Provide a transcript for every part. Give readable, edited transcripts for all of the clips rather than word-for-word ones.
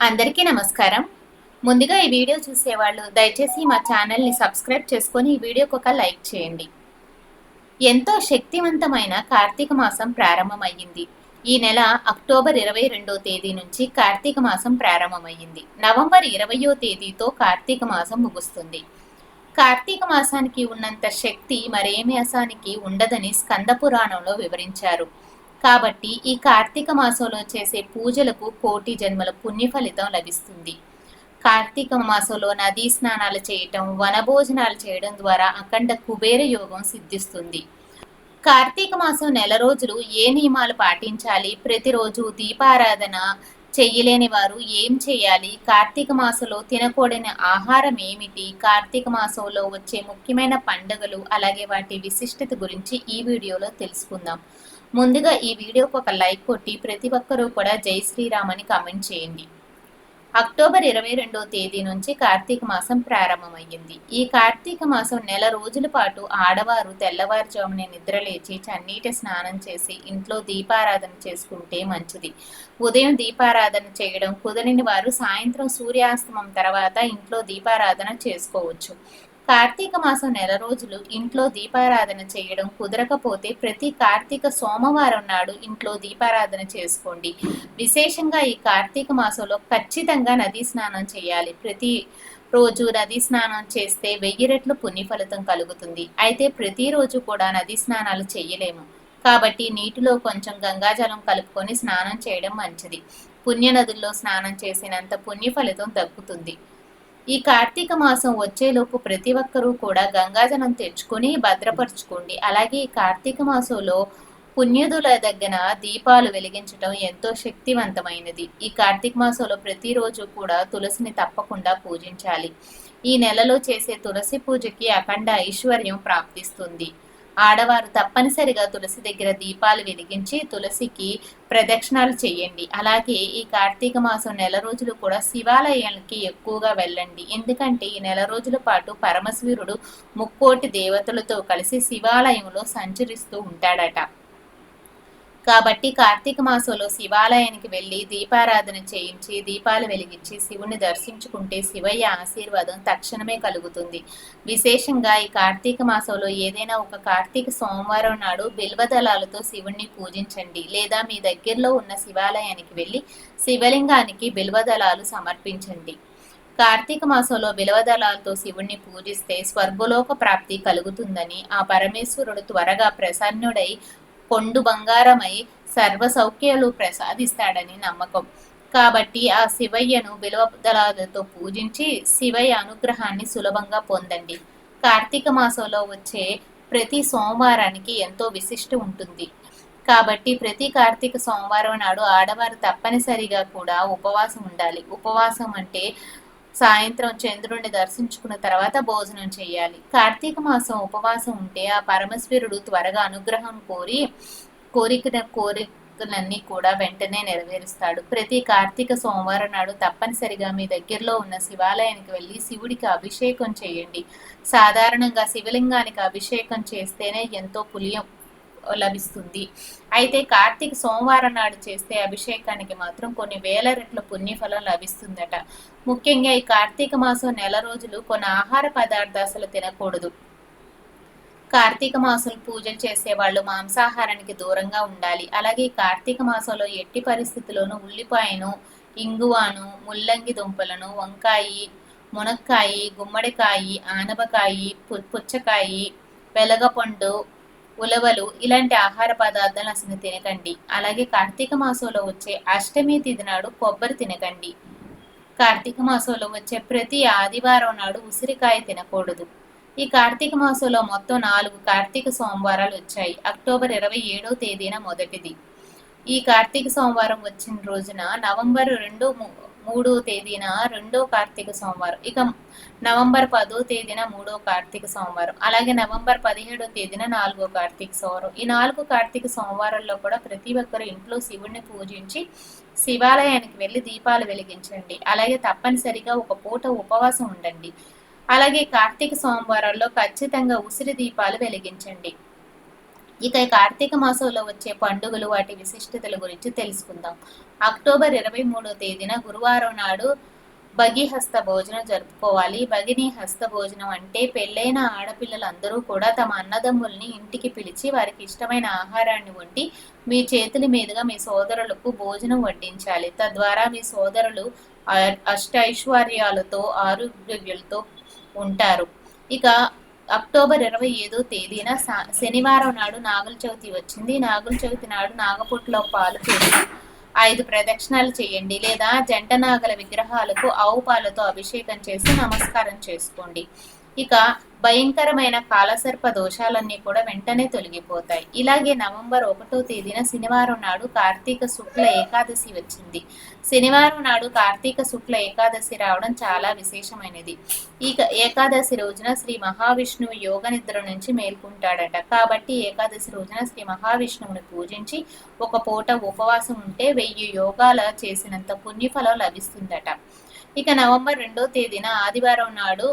అందరికీ నమస్కారం. ముందుగా ఈ వీడియో చూసేవాళ్ళు దయచేసి మా ఛానల్ని సబ్స్క్రైబ్ చేసుకొని ఈ వీడియోకి ఒక లైక్ చేయండి. ఎంతో శక్తివంతమైన కార్తీక మాసం ప్రారంభమయ్యింది. ఈ నెల అక్టోబర్ 22వ తేదీ నుంచి కార్తీక మాసం ప్రారంభమయ్యింది. నవంబర్ 20వ తేదీతో కార్తీక మాసం ముగుస్తుంది. కార్తీక మాసానికి ఉన్నంత శక్తి మరే మాసానికి ఉండదని స్కంద పురాణంలో వివరించారు. కాబట్టి ఈ కార్తీక మాసంలో చేసే పూజలకు కోటి జన్మల పుణ్య ఫలితం లభిస్తుంది. కార్తీక మాసంలో నదీ స్నానాలు చేయటం, వనభోజనాలు చేయడం ద్వారా అఖండ కుబేర యోగం సిద్ధిస్తుంది. కార్తీక మాసం నెల రోజులు ఏ నియమాలు పాటించాలి, ప్రతిరోజు దీపారాధన చెయ్యలేని వారు ఏం చేయాలి, కార్తీక మాసంలో తినకూడని ఆహారం ఏమిటి, కార్తీక మాసంలో వచ్చే ముఖ్యమైన పండుగలు అలాగే వాటి విశిష్టత గురించి ఈ వీడియోలో తెలుసుకుందాం. ముందుగా ఈ వీడియోకి ఒక లైక్ కొట్టి ప్రతి ఒక్కరూ కూడా జై శ్రీరామ్ అని కామెంట్ చేయండి. అక్టోబర్ 22వ తేదీ నుంచి కార్తీక మాసం ప్రారంభమయ్యింది. ఈ కార్తీక మాసం నెల రోజుల పాటు ఆడవారు తెల్లవారుజామునే నిద్రలేచి చన్నీటి స్నానం చేసి ఇంట్లో దీపారాధన చేసుకుంటే మంచిది. ఉదయం దీపారాధన చేయడం కుదరని వారు సాయంత్రం సూర్యాస్తమం తర్వాత ఇంట్లో దీపారాధన చేసుకోవచ్చు. కార్తీక మాసం నెల రోజులు ఇంట్లో దీపారాధన చేయడం కుదరకపోతే ప్రతి కార్తీక సోమవారం నాడు ఇంట్లో దీపారాధన చేసుకోండి. విశేషంగా ఈ కార్తీక మాసంలో ఖచ్చితంగా నదీ స్నానం చేయాలి. ప్రతి రోజు నదీ స్నానం చేస్తే 1000 రెట్లు పుణ్య ఫలితం కలుగుతుంది. అయితే ప్రతిరోజు కూడా నదీ స్నానాలు చేయలేము కాబట్టి నీటిలో కొంచెం గంగాజలం కలుపుకొని స్నానం చేయడం మంచిది. పుణ్య నదుల్లో స్నానం చేసినంత పుణ్య ఫలితం దక్కుతుంది. ఈ కార్తీక మాసం వచ్చేలోపు ప్రతి ఒక్కరూ కూడా గంగాజలం తెచ్చుకొని భద్రపరచుకోండి. అలాగే ఈ కార్తీక మాసంలో పుణ్యుదుల దగ్గర దీపాలు వెలిగించడం ఎంతో శక్తివంతమైనది. ఈ కార్తీక మాసంలో ప్రతిరోజు కూడా తులసిని తప్పకుండా పూజించాలి. ఈ నెలలో చేసే తులసి పూజకి అఖండ ఐశ్వర్యం ప్రాప్తిస్తుంది. ఆడవారు తప్పనిసరిగా తులసి దగ్గర దీపాలు వెలిగించి తులసికి ప్రదక్షిణాలు చేయండి. అలాగే ఈ కార్తీక మాసం నెల రోజులు కూడా శివాలయాలకి ఎక్కువగా వెళ్ళండి. ఎందుకంటే ఈ నెల రోజుల పాటు పరమశివుడు ముక్కోటి దేవతలతో కలిసి శివాలయంలో సంచరిస్తూ ఉంటాడట. కాబట్టి కార్తీక మాసంలో శివాలయానికి వెళ్ళి దీపారాధన చేయించి దీపాలు వెలిగించి శివుని దర్శించుకుంటే శివయ్య ఆశీర్వాదం తక్షణమే కలుగుతుంది. విశేషంగా ఈ కార్తీక మాసంలో ఏదైనా ఒక కార్తీక సోమవారం నాడు బిల్వదళాలతో శివుణ్ణి పూజించండి. లేదా మీ దగ్గరలో ఉన్న శివాలయానికి వెళ్ళి శివలింగానికి బిల్వదళాలు సమర్పించండి. కార్తీక మాసంలో బిల్వదళాలతో శివుణ్ణి పూజిస్తే స్వర్గలోక ప్రాప్తి కలుగుతుందని, ఆ పరమేశ్వరుడు త్వరగా ప్రసన్నుడై కొండు బంగారమై సర్వ సౌఖ్యాలు ప్రసాదిస్తాడని నమ్మకం. కాబట్టి ఆ శివయ్యను బిల్వదళాలతో పూజించి శివయ్య అనుగ్రహాన్ని సులభంగా పొందండి. కార్తీక మాసంలో వచ్చే ప్రతి సోమవారానికి ఎంతో విశిష్ట ఉంటుంది. కాబట్టి ప్రతి కార్తీక సోమవారం నాడు ఆడవారు తప్పనిసరిగా కూడా ఉపవాసం ఉండాలి. ఉపవాసం అంటే సాయంత్రం చంద్రుడిని దర్శించుకున్న తర్వాత భోజనం చేయాలి. కార్తీక మాసం ఉపవాసం ఉంటే ఆ పరమేశ్వరుడు త్వరగా అనుగ్రహం కోరికలన్నీ కూడా వెంటనే నెరవేరుస్తాడు. ప్రతి కార్తీక సోమవారం నాడు తప్పనిసరిగా మీ దగ్గరలో ఉన్న శివాలయానికి వెళ్ళి శివుడికి అభిషేకం చేయండి. సాధారణంగా శివలింగానికి అభిషేకం చేస్తేనే ఎంతో పుణ్యం లభిస్తుంది. అయితే కార్తీక సోమవారం నాడు చేస్తే అభిషేకానికి మాత్రం కొన్ని వేల రెట్ల పుణ్యఫలం లభిస్తుందట. ముఖ్యంగా ఈ కార్తీక మాసం నెల రోజులు కొన్ని ఆహార పదార్థాలు అసలు తినకూడదు. కార్తీక మాసం పూజలు చేసే వాళ్ళు మాంసాహారానికి దూరంగా ఉండాలి. అలాగే కార్తీక మాసంలో ఎట్టి పరిస్థితుల్లోనూ ఉల్లిపాయను, ఇంగువాను, ముల్లంగి దుంపలను, వంకాయి, మునక్కాయి, గుమ్మడికాయి, ఆనపకాయి, పుచ్చకాయి, వెలగపండు, ఉలవలు ఇలాంటి ఆహార పదార్థాలు అసలు తినకండి. అలాగే కార్తీక మాసంలో వచ్చే అష్టమి తిథి నాడు కొబ్బరి తినకండి. కార్తీక మాసంలో వచ్చే ప్రతి ఆదివారం నాడు ఉసిరికాయ తినకూడదు. ఈ కార్తీక మాసంలో మొత్తం 4 కార్తీక సోమవారాలు వచ్చాయి. అక్టోబర్ 27వ తేదీన మొదటిది. ఈ కార్తీక సోమవారం వచ్చిన రోజున నవంబర్ 2-3వ తేదీన రెండో కార్తీక సోమవారం, ఇక నవంబర్ 10వ తేదీన 3వ కార్తీక సోమవారం, అలాగే నవంబర్ 17వ తేదీన 4వ కార్తీక సోమవారం. ఈ 4 కార్తీక సోమవారాల్లో కూడా ప్రతి ఒక్కరు ఇంట్లో శివుణ్ణి పూజించి శివాలయానికి వెళ్ళి దీపాలు వెలిగించండి. అలాగే తప్పనిసరిగా ఒక పూట ఉపవాసం ఉండండి. అలాగే కార్తీక సోమవారాల్లో ఖచ్చితంగా ఉసిరి దీపాలు వెలిగించండి. ఇక ఈ కార్తీక మాసంలో వచ్చే పండుగలు వాటి విశిష్టతల గురించి తెలుసుకుందాం. అక్టోబర్ 23వ తేదీన గురువారం నాడు భగిహస్త భోజనం జరుపుకోవాలి. భగిని హస్త భోజనం అంటే పెళ్ళైన ఆడపిల్లలందరూ కూడా తమ అన్నదమ్ముల్ని ఇంటికి పిలిచి వారికి ఇష్టమైన ఆహారాన్ని వండి మీ చేతుల మీదుగా మీ సోదరులకు భోజనం వడ్డించాలి. తద్వారా మీ సోదరులు అష్టైశ్వర్యాలతో ఆరోగ్యాలతో ఉంటారు. ఇక అక్టోబర్ 25వ తేదీన శనివారం నాడు నాగుల చవితి వచ్చింది. నాగుల చవితి నాడు నాగపుట్లో పాలు పోసి 5 ప్రదక్షిణాలు చేయండి, లేదా జంట నాగల విగ్రహాలకు ఆవు పాలతో అభిషేకం చేసి నమస్కారం చేసుకోండి. ఇక భయంకరమైన కాలసర్ప దోషాలన్నీ కూడా వెంటనే తొలగిపోతాయి. ఇలాగే నవంబర్ 1వ తేదీన శనివారం నాడు కార్తీక శుక్ల ఏకాదశి వచ్చింది. శనివారం నాడు కార్తీక శుక్ల ఏకాదశి రావడం చాలా విశేషమైనది. ఈ ఏకాదశి రోజున శ్రీ మహావిష్ణువు యోగ నిద్ర నుంచి మేల్కుంటాడట. కాబట్టి ఏకాదశి రోజున శ్రీ మహావిష్ణువుని పూజించి ఒక పూట ఉపవాసం ఉంటే 1000 యోగాల చేసినంత పుణ్యఫలం లభిస్తుందట. ఇక నవంబర్ 2వ తేదీన ఆదివారం నాడు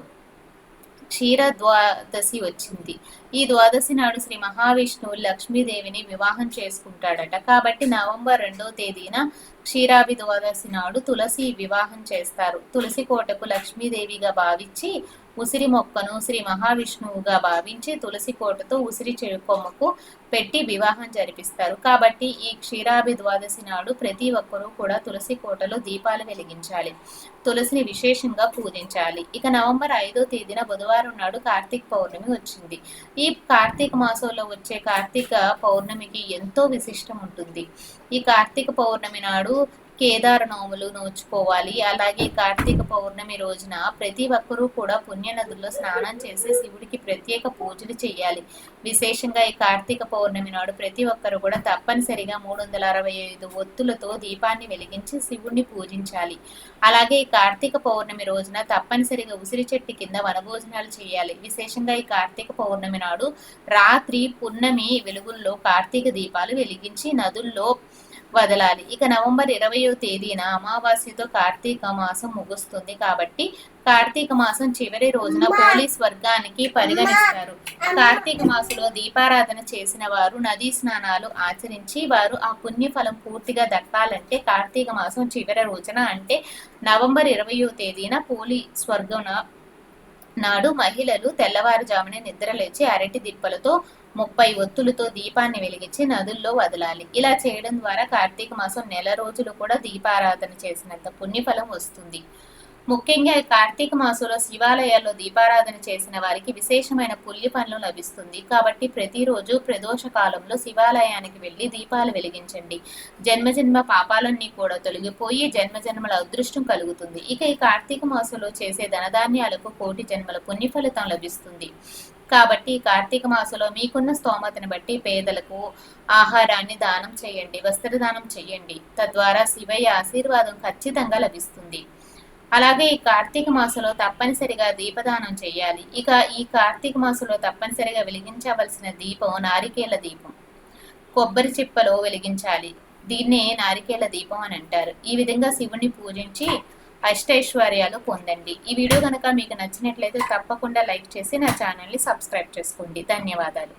క్షీర ద్వాదశి వచ్చింది. ఈ ద్వాదశి నాడు శ్రీ మహావిష్ణువు లక్ష్మీదేవిని వివాహం చేసుకుంటాడట. కాబట్టి నవంబర్ 2వ తేదీన క్షీరాభి ద్వాదశి నాడు తులసి వివాహం చేస్తారు. తులసి కోటకు లక్ష్మీదేవిగా భావించి ఉసిరి మొక్కను శ్రీ మహావిష్ణువుగా భావించి తులసి కోటతో ఉసిరి కొమ్మకు పెట్టి వివాహం జరిపిస్తారు. కాబట్టి ఈ క్షీరాభి ద్వాదశి నాడు ప్రతి ఒక్కరూ కూడా తులసి కోటలో దీపాలు వెలిగించాలి, తులసిని విశేషంగా పూజించాలి. ఇక నవంబర్ 5వ తేదీన బుధవారం నాడు కార్తీక పౌర్ణమి వచ్చింది. ఈ కార్తీక మాసంలో వచ్చే కార్తీక పౌర్ణమికి ఎంతో విశిష్టం ఉంటుంది. ఈ కార్తీక పౌర్ణమి నాడు కేదార నోములు నోచుకోవాలి. అలాగే కార్తీక పౌర్ణమి రోజున ప్రతి ఒక్కరూ కూడా పుణ్య నదుల్లో స్నానం చేసి శివుడికి ప్రత్యేక పూజలు చేయాలి. విశేషంగా ఈ కార్తీక పౌర్ణమి నాడు ప్రతి ఒక్కరు కూడా తప్పనిసరిగా 365 ఒత్తులతో దీపాన్ని వెలిగించి శివుడిని పూజించాలి. అలాగే ఈ కార్తీక పౌర్ణమి రోజున తప్పనిసరిగా ఉసిరి చెట్టు కింద వనభోజనాలు చేయాలి. విశేషంగా ఈ కార్తీక పౌర్ణమి నాడు రాత్రి పున్నమి వెలుగుల్లో కార్తీక దీపాలు వెలిగించి నదుల్లో వదలాలి. ఇక నవంబర్ 20వ తేదీన అమావాస్యతో కార్తీక మాసం ముగుస్తుంది. కాబట్టి కార్తీక మాసం చివరి రోజున పోలీస్ వర్గానికి పరిగణిస్తారు. కార్తీక మాసంలో దీపారాధన చేసిన వారు నదీ స్నానాలు ఆచరించి వారు ఆ పుణ్యఫలం పూర్తిగా దక్కాలంటే కార్తీక మాసం చివరి రోజున అంటే నవంబర్ 20వ తేదీన పోలీస్ వర్గం నాడు మహిళలు తెల్లవారుజామునే నిద్రలేచి అరటి దిప్పలతో 30 ఒత్తులతో దీపాన్ని వెలిగించి నదుల్లో వదలాలి. ఇలా చేయడం ద్వారా కార్తీక మాసం నెల రోజులు కూడా దీపారాధన చేసినంత పుణ్యఫలం వస్తుంది. ముఖ్యంగా కార్తీక మాసంలో శివాలయాల్లో దీపారాధన చేసిన వారికి విశేషమైన పుణ్య ఫలం లభిస్తుంది. కాబట్టి ప్రతిరోజు ప్రదోష కాలంలో శివాలయానికి వెళ్లి దీపాలు వెలిగించండి. జన్మజన్మ పాపాలన్నీ కూడా తొలగిపోయి జన్మజన్మల అదృష్టం కలుగుతుంది. ఇక ఈ కార్తీక మాసంలో చేసే ధనధాన్యాలకు కోటి జన్మల పుణ్య ఫలితం లభిస్తుంది. కాబట్టి కార్తీక మాసంలో మీకున్న స్తోమతను బట్టి పేదలకు ఆహారాన్ని దానం చేయండి, వస్త్రదానం చేయండి. తద్వారా శివయ్య ఆశీర్వాదం ఖచ్చితంగా లభిస్తుంది. అలాగే ఈ కార్తీక మాసంలో తప్పనిసరిగా దీపదానం చేయాలి. ఇక ఈ కార్తీక మాసంలో తప్పనిసరిగా వెలిగించవలసిన దీపం నారికేల దీపం. కొబ్బరి చిప్పలో వెలిగించాలి. దీన్నే నారికేల దీపం అని అంటారు. ఈ విధంగా శివుని పూజించి అష్టైశ్వర్యాలు పొందండి. ఈ వీడియో కనుక మీకు నచ్చినట్లయితే తప్పకుండా లైక్ చేసి నా ఛానల్ని సబ్స్క్రైబ్ చేసుకోండి. ధన్యవాదాలు.